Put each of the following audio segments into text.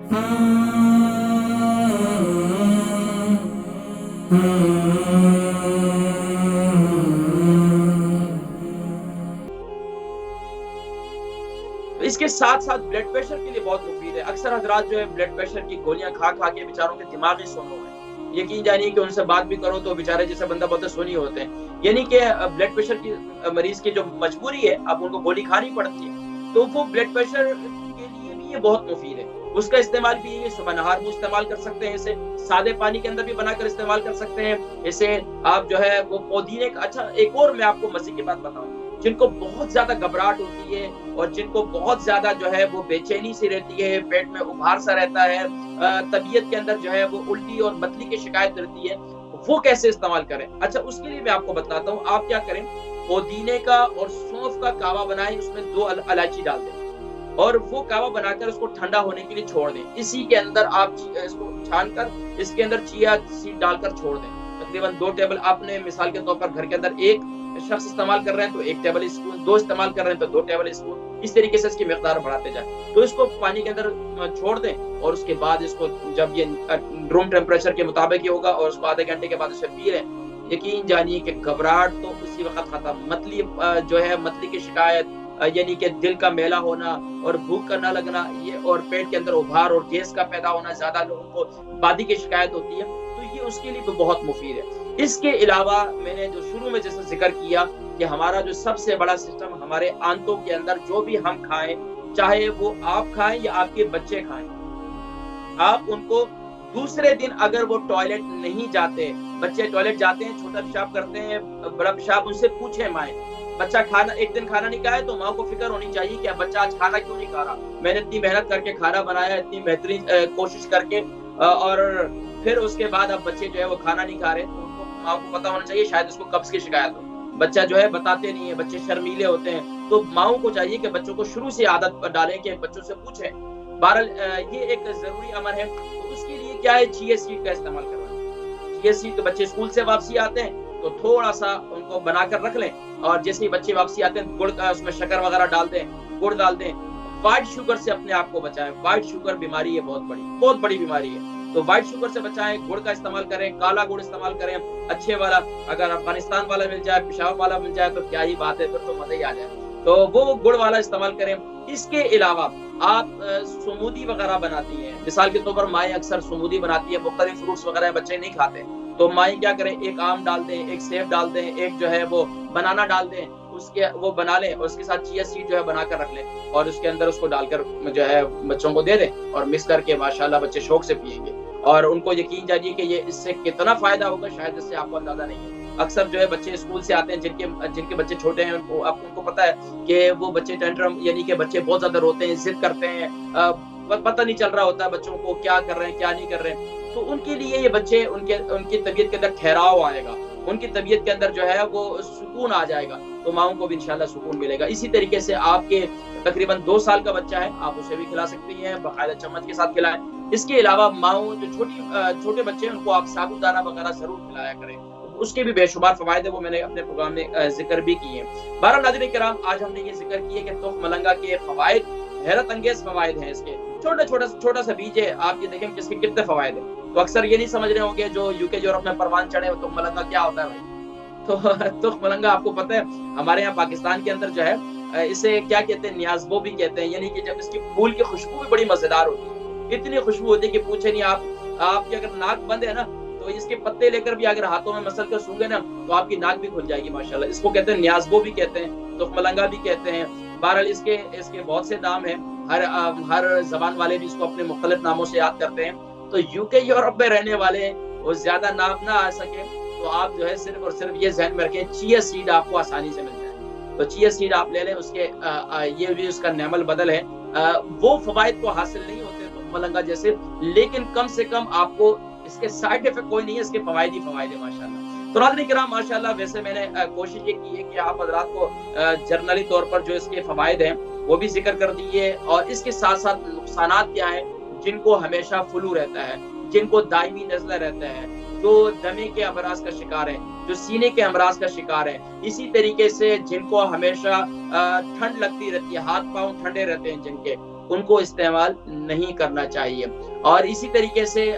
इसके साथ साथ ब्लड प्रेशर के लिए बहुत मुफीद है। अक्सर हजरात जो है ब्लड प्रेशर की गोलियां खा खा के बेचारों के दिमागी सोनो है। यकीन जानिए कि उनसे बात भी करो तो बेचारे जैसे बंदा बोलते सोनी होते हैं। यानी कि ब्लड प्रेशर की मरीज की जो मजबूरी है, अब उनको गोली खानी पड़ती है, तो वो ब्लड प्रेशर के लिए भी ये बहुत मुफीद है। उसका इस्तेमाल भी ये सुबह नहार में इस्तेमाल कर सकते हैं, इसे सादे पानी के अंदर भी बनाकर इस्तेमाल कर सकते हैं। इसे आप जो है वो पुदीने का, अच्छा एक और मैं आपको मजे की बात बताऊं, जिनको बहुत ज्यादा घबराहट होती है और जिनको बहुत ज्यादा जो है वो बेचैनी सी रहती है, पेट में उभार सा रहता है, तबीयत के अंदर जो है वो उल्टी और मतली की शिकायत रहती है, वो कैसे इस्तेमाल करें? अच्छा उसके लिए मैं आपको बताता हूँ। आप क्या करें, पुदीने का और सौंफ का कावा बनाएं, उसमें 2 इलायची डाल दें और वो कावा बनाकर उसको ठंडा होने के लिए छोड़ दें। इसी के अंदर आप इसको छानकर इसके अंदर चिया सीड डालकर छोड़ दें। तकरीबन 2 टेबल, आपने मिसाल के तौर पर घर के अंदर 1 शख्स इस्तेमाल कर रहे हैं तो 1 टेबल स्पून, 2 इस्तेमाल कर रहे हैं तो 2 टेबल स्पून, इस तरीके से इसकी मिकदार बढ़ाते जाए। तो इसको पानी के अंदर छोड़ दें और उसके बाद इसको जब ये रूम टेम्परेचर के मुताबिक ही होगा और उसको आधे घंटे के बाद उसे पी लें, यकीन जानिए कि घबराहट तो उसी वक्त खत्म। मतली जो है मतली की शिकायत, यानी कि दिल का मेला होना और भूख का ना लगना, ये और पेट के अंदर उभार और गैस का पैदा होना, ज्यादा लोगों को बादी की शिकायत होती है, तो ये उसके लिए तो बहुत मुफीद है। इसके अलावा मैंने जो शुरू में जैसे जिक्र किया कि हमारा जो सबसे बड़ा सिस्टम, हमारे आंतों के अंदर जो भी हम खाएं, चाहे वो आप खाएं या आपके बच्चे खाएं, आप उनको दूसरे दिन अगर वो टॉयलेट नहीं जाते, बच्चे टॉयलेट जाते हैं, छोटा पेशाब करते हैं, बड़ा पेशाब, उनसे पूछे माएं, बच्चा खाना एक दिन खाना नहीं खाया तो माँ को फिक्र होनी चाहिए कि बच्चा आज खाना क्यों नहीं खा रहा। मैंने इतनी मेहनत करके खाना बनाया, इतनी बेहतरीन कोशिश करके, और फिर उसके बाद अब बच्चे जो है वो खाना नहीं खा रहे, तो उनको माँ को पता होना चाहिए शायद उसको कब्ज की शिकायत हो। बच्चा जो है बताते नहीं है, बच्चे शर्मीले होते हैं, तो माओ को चाहिए कि बच्चों को शुरू से आदत डालें कि बच्चों से पूछें। बहरहाल ये एक जरूरी अमर है। तो उसके लिए क्या है, चिया सीड का इस्तेमाल करना। चिया सीड, बच्चे स्कूल से वापसी आते हैं तो थोड़ा सा उनको बनाकर रख लें और जैसे ही बच्चे वापसी आते हैं गुड़ का, उसमें शक्कर वगैरह डाल दें, गुड़ डाल दें। व्हाइट शुगर से अपने आप को बचाएं। व्हाइट शुगर बीमारी है, बहुत बड़ी बीमारी है, तो व्हाइट शुगर से बचाएं। गुड़ का इस्तेमाल करें, काला गुड़ इस्तेमाल करें, अच्छे वाला। अगर अफगानिस्तान वाला मिल जाए, पेशावर वाला मिल जाए तो क्या ही बात है, फिर तो मजा ही आ जाए। तो वो गुड़ वाला इस्तेमाल करें। इसके अलावा आप स्मूदी वगैरह बनाती हैं, मिसाल के तौर पर माएँ अक्सर स्मूदी बनाती है, मुख्तलिफ फ्रूट्स वगैरह बच्चे नहीं खाते, तो माएँ क्या करें, 1 आम डाल दें, 1 सेब डाल दें, 1 जो है वो बनाना डाल दें, उसके वो बना लें और उसके साथ चिया सीड जो है बनाकर रख लें और उसके अंदर उसको डालकर जो है बच्चों को दे दें और मिक्स करके माशाल्लाह बच्चे शौक से पिएंगे। और उनको यकीन जानिए कि ये इससे कितना फायदा होगा शायद इससे आपको अंदाजा नहीं है। अक्सर जो है बच्चे स्कूल से आते हैं, जिनके बच्चे छोटे हैं, उनको पता है कि वो बच्चे टेंट्रम, यानी कि बच्चे बहुत ज्यादा रोते हैं, जिद करते हैं, पता नहीं चल रहा होता बच्चों को क्या कर रहे हैं क्या नहीं कर रहे हैं। तो उनके लिए ये बच्चे, उनकी तबीयत के अंदर ठहराव आएगा, उनकी तबीयत के अंदर जो है वो सुकून आ जाएगा, तो माओं को भी इंशाल्लाह सुकून मिलेगा। इसी तरीके से आपके तकरीबन 2 साल का बच्चा है, आप उसे भी खिला सकती हैं, बाकायदा चम्मच के साथ खिलाएं। इसके अलावा माओं जो छोटे बच्चे हैं उनको आप साबुदाना वगैरह जरूर खिलाया करें, उसके भी बेशुमार फवायद है, वो मैंने अपने प्रोग्राम में जिक्र भी किए। बहरहाल नाज़रीन किराम, आज हमने ये जिक्र किया कि तुख मलंगा के फवायद, हैरत अंगेज फवायद हैं इसके। छोटा सा बीज है, आप ये देखें कि इसके कितने फवायद हैं। तो अक्सर ये नहीं समझ रहे होंगे जो यूके यूरोप में परवान चढ़े, तुख मलंगा क्या होता है भाई। तो तुख मलंगा आपको पता है, हमारे यहाँ पाकिस्तान के अंदर जो है इसे क्या कहते हैं, न्याज़बो भी कहते हैं, यानी कि जब इसकी फूल की खुशबू भी बड़ी मजेदार होती है, इतनी खुशबू होती है कि पूछे नहीं। आपकी अगर नाक बंद है ना तो इसके पत्ते लेकर भी अगर हाथों में मसल कर सूंघे ना तो आपकी नाक भी खुल जाएगी माशाल्लाह। इसको कहते हैं न्याज़बो भी कहते हैं, तुख मलंगा भी कहते हैं। बहरहाल इसके बहुत से नाम हैं, हर जबान वाले भी इसको अपने मुख्तलिफ नामों से याद करते हैं। तो यूके यूरोप में रहने वाले वो ज्यादा नाम ना आ सके तो आप जो है सिर्फ और सिर्फ ये ज़हन में रखें, चिया सीड आपको आसानी से मिल जाए, तो चिया सीड आप ले लें। उसके ये भी उसका नेमल बदल है, वो फवायद को हासिल नहीं होते तुख मलंगा जैसे, लेकिन कम से कम आपको इसके साइड इफेक्ट कोई नहीं है, इसके फवायद ही फवायद है माशाल्लाह। तो नाज़रीन किराम माशाल्लाह, वैसे मैंने कोशिश ये की है कि आप हज़रात को जर्नली तौर पर जो इसके फवायद हैं वो भी जिक्र कर दिए, और इसके साथ साथ नुकसानात क्या हैं, जिनको हमेशा फ्लू रहता है, जिनको दायमी नज़ला रहता है, जो दमे के अमराज का शिकार है, जो सीने के अमराज का शिकार है, इसी तरीके से जिनको हमेशा ठंड लगती रहती है, हाथ पांव ठंडे रहते हैं जिनके, ان کو استعمال نہیں کرنا چاہیے۔ اور اسی طریقے سے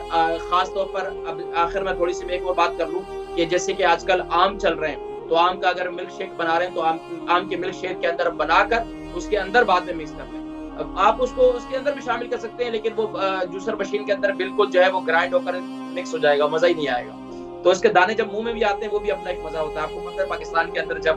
خاص طور پر اب آخر میں تھوڑی سی میں ایک اور بات کر لوں کہ جیسے کہ آج کل آم چل رہے ہیں، تو آم کا اگر ملک شیک بنا رہے ہیں تو آم کے ملک شیک کے اندر بنا کر اس کے اندر بعد میں مکس کر لیں۔ اب آپ اس کو اس کے اندر بھی شامل کر سکتے ہیں، لیکن وہ جوسر مشین کے اندر بالکل جو ہے وہ گرائنڈ ہو کر مکس ہو جائے گا، مزہ ہی نہیں آئے گا۔ تو اس کے دانے جب منہ میں بھی آتے ہیں وہ بھی اپنا ایک مزہ ہوتا ہے۔ آپ کو پتہ ہے پاکستان کے اندر جب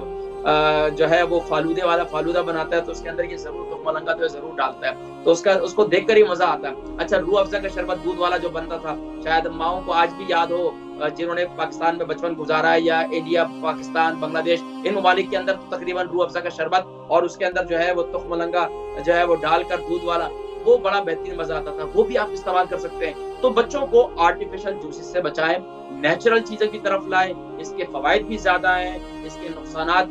جو ہے وہ فالودے والا فالودہ بناتا ہے تو اس کے اندر یہ ضرور تخم ملنگا تو ضرور ڈالتا ہے، تو اس کو دیکھ کر ہی مزہ آتا ہے۔ اچھا، روح افزا کا شربت دودھ والا جو بنتا تھا، شاید ماؤں کو آج بھی یاد ہو جنہوں نے پاکستان میں بچپن گزارا ہے، یا انڈیا، پاکستان، بنگلہ دیش، ان ممالک کے اندر تقریباً روح افزا کا شربت اور اس کے اندر جو ہے وہ تخم ملنگا جو ہے وہ ڈال کر دودھ والا، وہ بڑا بہترین مزہ آتا تھا، وہ بھی آپ استعمال کر سکتے ہیں۔ تو بچوں کو آرٹیفیشل جوسز سے بچائیں، نیچرل چیزوں کی طرف لائیں۔ اس کے فوائد بھی زیادہ ہیں، اس کے نقصانات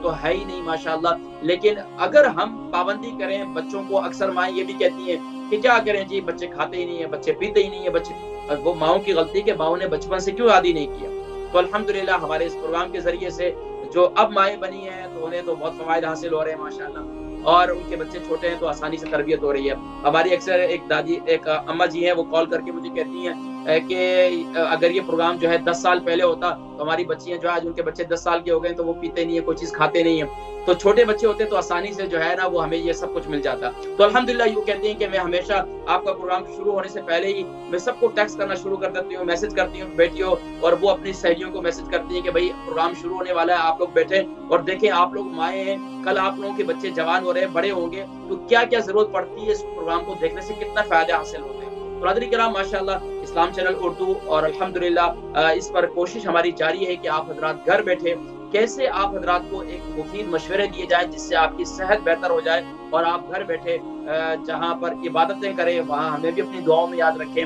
تو ہے ہی نہیں ماشاءاللہ، لیکن اگر ہم پابندی کریں بچوں کو، اکثر مائیں یہ بھی کہتی ہیں کہ کیا کریں جی، بچے کھاتے ہی نہیں ہیں، بچے پیتے ہی نہیں ہیں، بچے، وہ ماؤں کی غلطی کہ ماؤں نے بچپن سے کیوں عادی نہیں کیا۔ تو الحمدللہ ہمارے اس پروگرام کے ذریعے سے جو اب مائیں بنی ہیں تو انہیں تو بہت فوائد حاصل ہو رہے ہیں ماشاءاللہ، اور ان کے بچے چھوٹے ہیں تو آسانی سے تربیت ہو رہی ہے۔ ہماری اکثر ایک اماں جی ہیں، وہ کال کر کے مجھے کہتی ہیں کہ اگر یہ پروگرام جو ہے 10 سال پہلے ہوتا تو ہماری بچیاں جو ہے، آج ان کے بچے 10 سال کے ہو گئے تو وہ پیتے نہیں ہیں، کوئی چیز کھاتے نہیں ہیں، تو چھوٹے بچے ہوتے تو آسانی سے جو ہے نا وہ ہمیں یہ سب کچھ مل جاتا۔ تو الحمدللہ یوں کہتے ہیں کہ میں ہمیشہ آپ کا پروگرام شروع ہونے سے پہلے ہی میں سب کو ٹیکسٹ کرنا شروع کر دیتی ہوں، میسج کرتی ہوں بیٹیوں، اور وہ اپنی سہیلیوں کو میسج کرتی ہیں کہ بھائی پروگرام شروع ہونے والا ہے، آپ لوگ بیٹھیں اور دیکھیں، آپ لوگ مائیں ہیں، کل آپ لوگوں کے بچے جوان ہو رہے ہیں، بڑے ہوں گے، تو کیا کیا ضرورت پڑتی ہے اس پروگرام کو دیکھنے سے، کتنا فائدہ حاصل ہوتے ہیں۔ برادری کرام، ماشاءاللہ اسلام چینل اردو، اور الحمدللہ اس پر کوشش ہماری جاری ہے کہ آپ حضرات گھر بیٹھے کیسے آپ حضرات کو ایک مفید مشورے دیے جائیں جس سے آپ کی صحت بہتر ہو جائے، اور آپ گھر بیٹھے جہاں پر عبادتیں کریں وہاں ہمیں بھی اپنی دعاؤں میں یاد رکھیں،